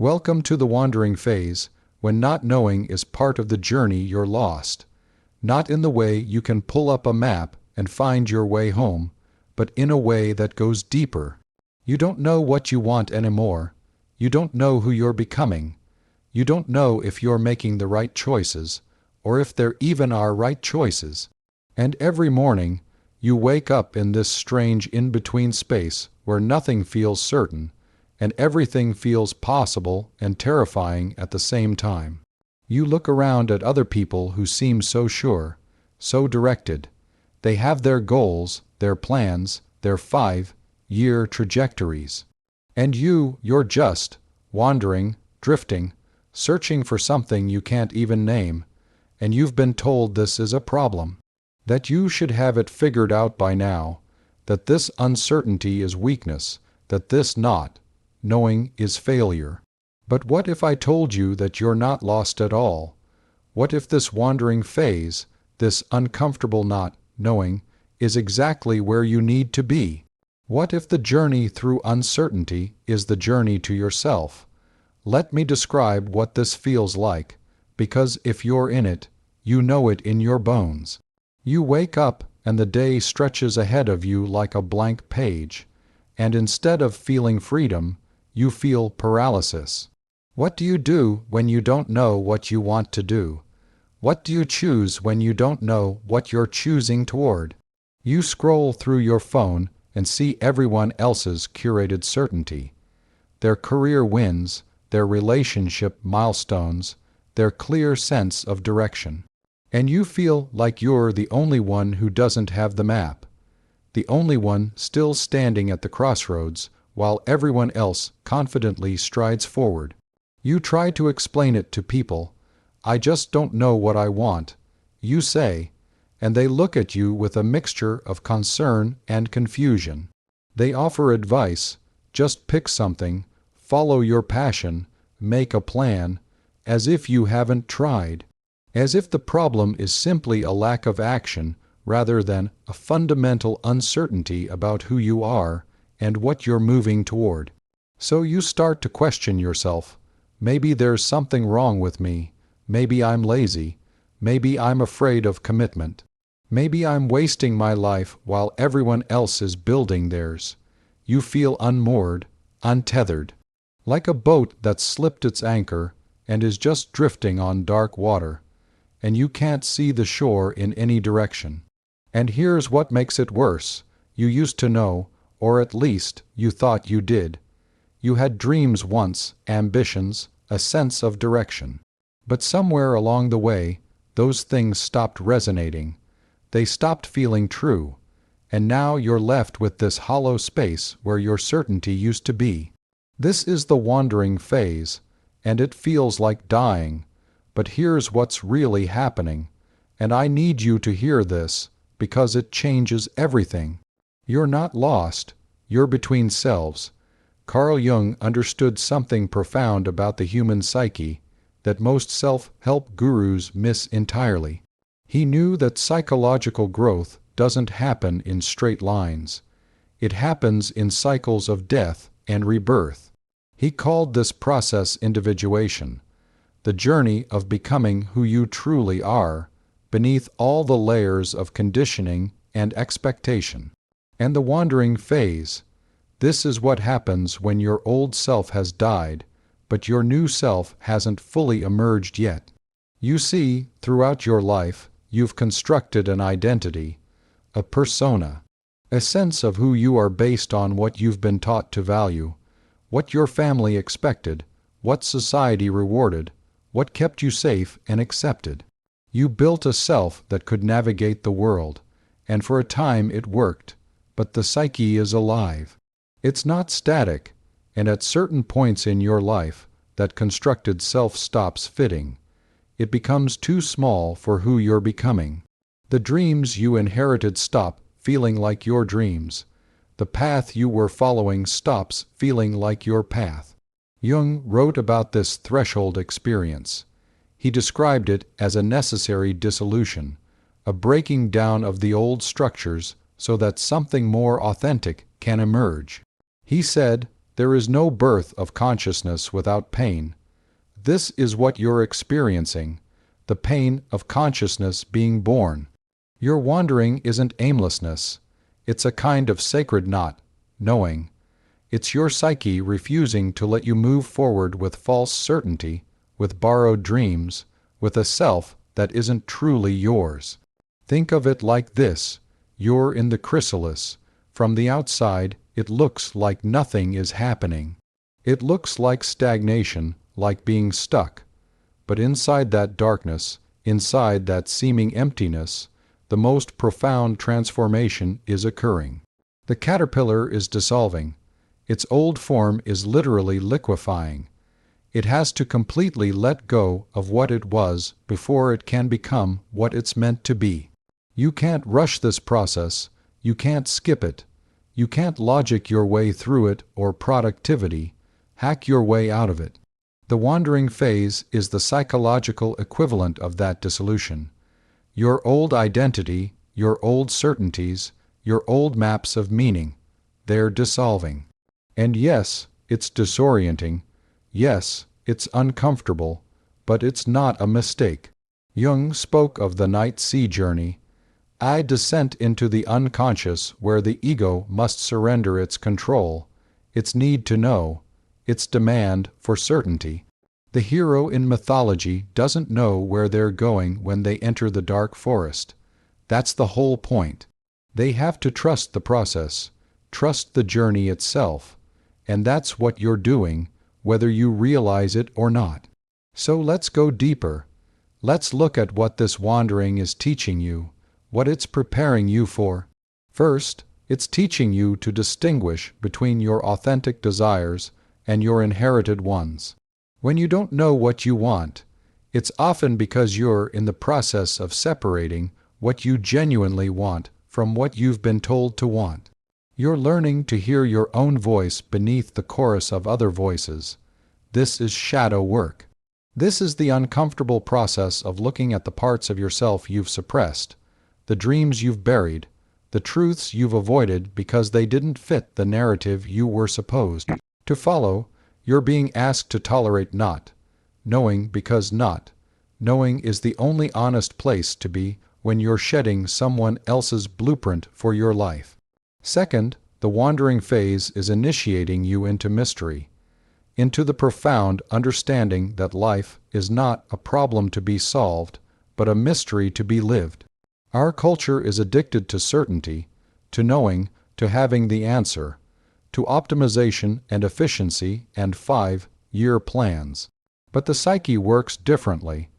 Welcome to the wandering phase, when not knowing is part of the journey you're lost. Not in the way you can pull up a map and find your way home, but in a way that goes deeper. You don't know what you want anymore. You don't know who you're becoming. You don't know if you're making the right choices, or if there even are right choices. And every morning, you wake up in this strange in-between space where nothing feels certain, and everything feels possible and terrifying at the same time. You look around at other people who seem so sure, so directed. They have their goals, their plans, their 5-year trajectories. And you're just wandering, drifting, searching for something you can't even name, and you've been told this is a problem, that you should have it figured out by now, that this uncertainty is weakness, that this not knowing is failure. But what if I told you that you're not lost at all? What if this wandering phase, this uncomfortable not knowing, is exactly where you need to be? What if the journey through uncertainty is the journey to yourself? Let me describe what this feels like, because if you're in it, you know it in your bones. You wake up and the day stretches ahead of you like a blank page, and instead of feeling freedom, you feel paralysis. What do you do when you don't know what you want to do? What do you choose when you don't know what you're choosing toward? You scroll through your phone and see everyone else's curated certainty. Their career wins, their relationship milestones, their clear sense of direction. And you feel like you're the only one who doesn't have the map, the only one still standing at the crossroads while everyone else confidently strides forward. You try to explain it to people. I just don't know what I want, you say, and they look at you with a mixture of concern and confusion. They offer advice, just pick something, follow your passion, make a plan, as if you haven't tried, as if the problem is simply a lack of action rather than a fundamental uncertainty about who you are and what you're moving toward. So you start to question yourself. Maybe there's something wrong with me. Maybe I'm lazy. Maybe I'm afraid of commitment. Maybe I'm wasting my life while everyone else is building theirs. You feel unmoored, untethered, like a boat that's slipped its anchor and is just drifting on dark water, and you can't see the shore in any direction. And here's what makes it worse. You used to know, or at least you thought you did. You had dreams once, ambitions, a sense of direction. But somewhere along the way, those things stopped resonating. They stopped feeling true. And now you're left with this hollow space where your certainty used to be. This is the wandering phase, and it feels like dying. But here's what's really happening. And I need you to hear this, because it changes everything. You're not lost. You're between selves. Carl Jung understood something profound about the human psyche that most self-help gurus miss entirely. He knew that psychological growth doesn't happen in straight lines. It happens in cycles of death and rebirth. He called this process individuation, the journey of becoming who you truly are, beneath all the layers of conditioning and expectation. And the wandering phase, this is what happens when your old self has died, but your new self hasn't fully emerged yet. You see, throughout your life, you've constructed an identity, a persona, a sense of who you are based on what you've been taught to value, what your family expected, what society rewarded, what kept you safe and accepted. You built a self that could navigate the world, and for a time it worked, but the psyche is alive. It's not static, and at certain points in your life, that constructed self stops fitting. It becomes too small for who you're becoming. The dreams you inherited stop feeling like your dreams. The path you were following stops feeling like your path. Jung wrote about this threshold experience. He described it as a necessary dissolution, a breaking down of the old structures so that something more authentic can emerge. He said, There is no birth of consciousness without pain. This is what you're experiencing, the pain of consciousness being born. Your wandering isn't aimlessness. It's a kind of sacred knot, knowing. It's your psyche refusing to let you move forward with false certainty, with borrowed dreams, with a self that isn't truly yours. Think of it like this: you're in the chrysalis. From the outside, it looks like nothing is happening. It looks like stagnation, like being stuck. But inside that darkness, inside that seeming emptiness, the most profound transformation is occurring. The caterpillar is dissolving. Its old form is literally liquefying. It has to completely let go of what it was before it can become what it's meant to be. You can't rush this process. You can't skip it. You can't logic your way through it or productivity, hack your way out of it. The wandering phase is the psychological equivalent of that dissolution. Your old identity, your old certainties, your old maps of meaning, they're dissolving. And yes, it's disorienting. Yes, it's uncomfortable, but it's not a mistake. Jung spoke of the night sea journey, a descent into the unconscious where the ego must surrender its control, its need to know, its demand for certainty. The hero in mythology doesn't know where they're going when they enter the dark forest. That's the whole point. They have to trust the process, trust the journey itself, and that's what you're doing, whether you realize it or not. So let's go deeper. Let's look at what this wandering is teaching you, what it's preparing you for. First, it's teaching you to distinguish between your authentic desires and your inherited ones. When you don't know what you want, it's often because you're in the process of separating what you genuinely want from what you've been told to want. You're learning to hear your own voice beneath the chorus of other voices. This is shadow work. This is the uncomfortable process of looking at the parts of yourself you've suppressed, the dreams you've buried, the truths you've avoided because they didn't fit the narrative you were supposed to follow. You're being asked to tolerate not knowing, because not knowing is the only honest place to be when you're shedding someone else's blueprint for your life. Second, the wandering phase is initiating you into mystery, into the profound understanding that life is not a problem to be solved, but a mystery to be lived. Our culture is addicted to certainty, to knowing, to having the answer, to optimization and efficiency and 5-year plans. But the psyche works differently.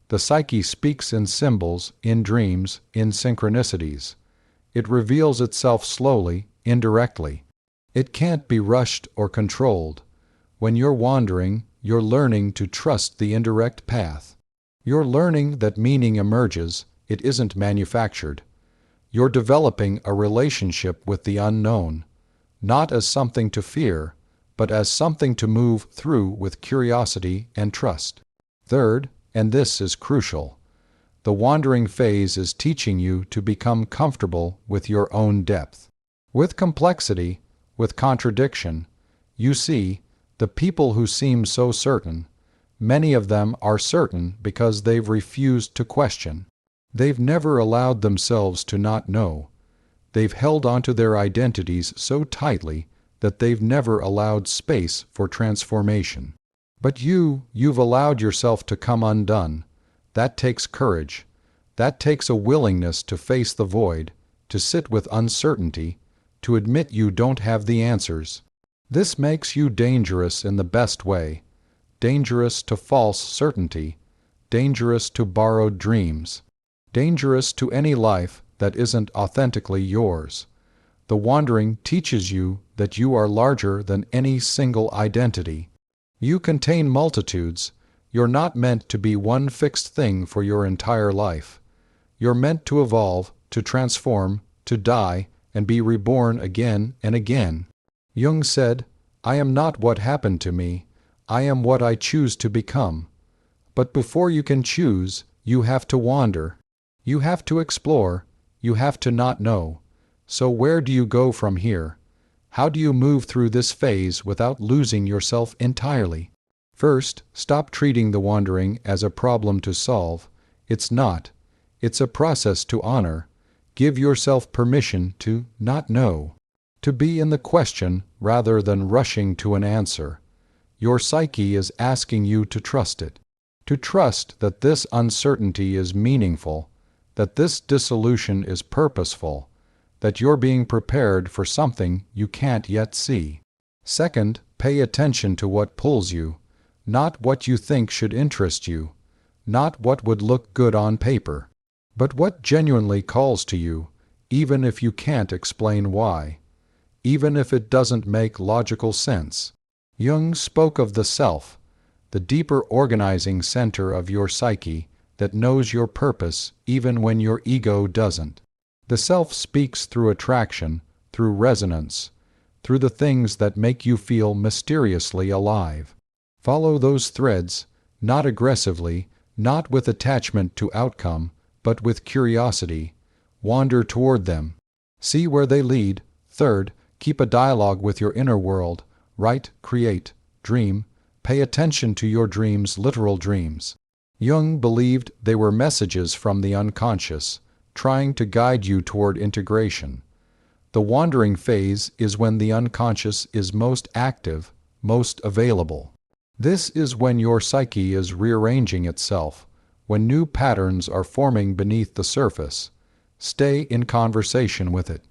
The psyche speaks in symbols, in dreams, in synchronicities. It reveals itself slowly, indirectly. It can't be rushed or controlled. When you're wandering, you're learning to trust the indirect path. You're learning that meaning emerges, it isn't manufactured. You're developing a relationship with the unknown, not as something to fear, but as something to move through with curiosity and trust. Third, and this is crucial, the wandering phase is teaching you to become comfortable with your own depth, with complexity, with contradiction. You see, the people who seem so certain, many of them are certain because they've refused to question. They've never allowed themselves to not know. They've held onto their identities so tightly that they've never allowed space for transformation. But you've allowed yourself to come undone. That takes courage. That takes a willingness to face the void, to sit with uncertainty, to admit you don't have the answers. This makes you dangerous in the best way, dangerous to false certainty, dangerous to borrowed dreams, dangerous to any life that isn't authentically yours. The wandering teaches you that you are larger than any single identity. You contain multitudes. You're not meant to be one fixed thing for your entire life. You're meant to evolve, to transform, to die, and be reborn again and again. Jung said, "I am not what happened to me. I am what I choose to become." But before you can choose, you have to wander. You have to explore. You have to not know. So where do you go from here? How do you move through this phase without losing yourself entirely? First, stop treating the wandering as a problem to solve. It's not. It's a process to honor. Give yourself permission to not know, to be in the question rather than rushing to an answer. Your psyche is asking you to trust it, to trust that this uncertainty is meaningful, that this dissolution is purposeful, that you're being prepared for something you can't yet see. Second, pay attention to what pulls you, not what you think should interest you, not what would look good on paper, but what genuinely calls to you, even if you can't explain why, even if it doesn't make logical sense. Jung spoke of the self, the deeper organizing center of your psyche that knows your purpose even when your ego doesn't. The self speaks through attraction, through resonance, through the things that make you feel mysteriously alive. Follow those threads, not aggressively, not with attachment to outcome, but with curiosity. Wander toward them. See where they lead. Third, keep a dialogue with your inner world. Write, create, dream. Pay attention to your dreams, literal dreams. Jung believed they were messages from the unconscious, trying to guide you toward integration. The wandering phase is when the unconscious is most active, most available. This is when your psyche is rearranging itself, when new patterns are forming beneath the surface. Stay in conversation with it.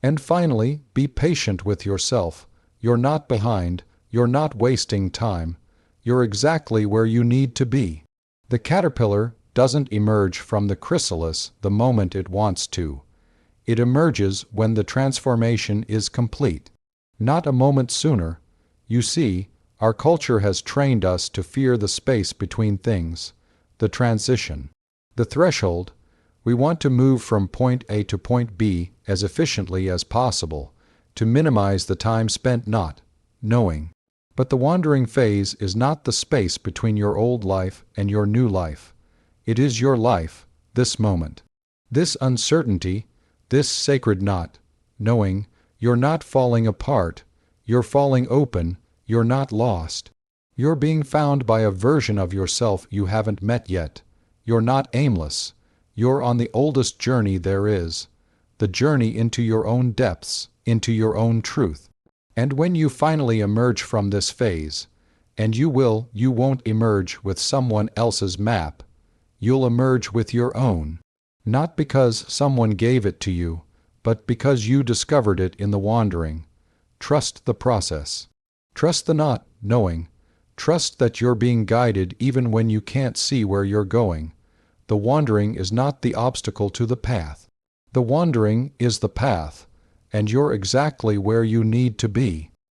And finally, be patient with yourself. You're not behind. You're not wasting time. You're exactly where you need to be. The caterpillar doesn't emerge from the chrysalis the moment it wants to. It emerges when the transformation is complete, not a moment sooner. You see, our culture has trained us to fear the space between things, the transition, the threshold. We want to move from point A to point B as efficiently as possible, to minimize the time spent not knowing. But the wandering phase is not the space between your old life and your new life. It is your life, this moment. This uncertainty, this sacred not knowing. You're not falling apart. You're falling open. You're not lost. You're being found by a version of yourself you haven't met yet. You're not aimless. You're on the oldest journey there is, the journey into your own depths, into your own truth. And when you finally emerge from this phase, and you won't emerge with someone else's map. You'll emerge with your own, not because someone gave it to you, but because you discovered it in the wandering. Trust the process. Trust the not knowing. Trust that you're being guided even when you can't see where you're going. The wandering is not the obstacle to the path. The wandering is the path, and you're exactly where you need to be.